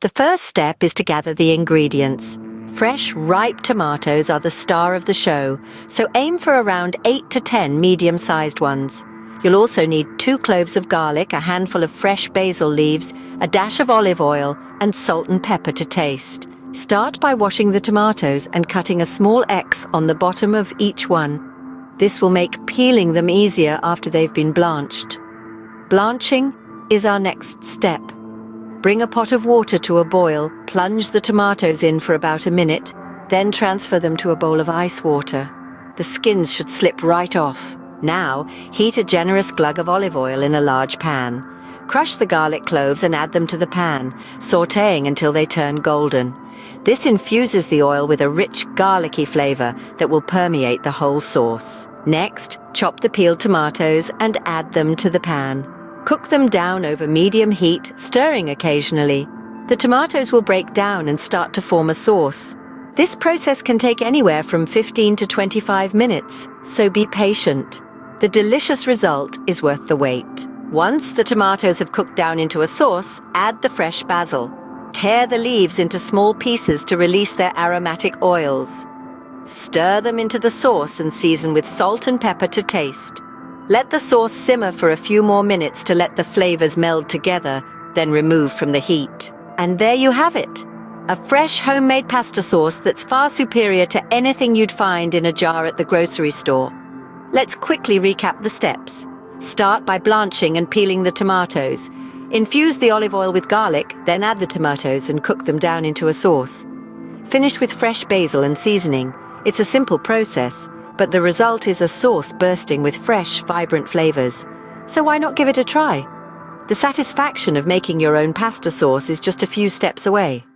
The first step is to gather the ingredients. Fresh, ripe tomatoes are the star of the show, so aim for around 8 to 10 medium-sized ones. You'll also need 2 cloves of garlic, a handful of fresh basil leaves, a dash of olive oil, and salt and pepper to taste. Start by washing the tomatoes and cutting a small X on the bottom of each one. This will make peeling them easier after they've been blanched. Blanching is our next step. Bring a pot of water to a boil, plunge the tomatoes in for about a minute, then transfer them to a bowl of ice water. The skins should slip right off. Now, heat a generous glug of olive oil in a large pan. Crush the garlic cloves and add them to the pan, sautéing until they turn golden. This infuses the oil with a rich, garlicky flavor that will permeate the whole sauce. Next, chop the peeled tomatoes and add them to the pan. Cook them down over medium heat, stirring occasionally. The tomatoes will break down and start to form a sauce. This process can take anywhere from 15 to 25 minutes, so be patient. The delicious result is worth the wait. Once the tomatoes have cooked down into a sauce, add the fresh basil. Tear the leaves into small pieces to release their aromatic oils. Stir them into the sauce and season with salt and pepper to taste. Let the sauce simmer for a few more minutes to let the flavors meld together, then remove from the heat. And there you have it, a fresh homemade pasta sauce that's far superior to anything you'd find in a jar at the grocery store. Let's quickly recap the steps. Start by blanching and peeling the tomatoes. Infuse the olive oil with garlic, then add the tomatoes and cook them down into a sauce. Finish with fresh basil and seasoning. It's a simple process, but the result is a sauce bursting with fresh, vibrant flavors. So why not give it a try? The satisfaction of making your own pasta sauce is just a few steps away.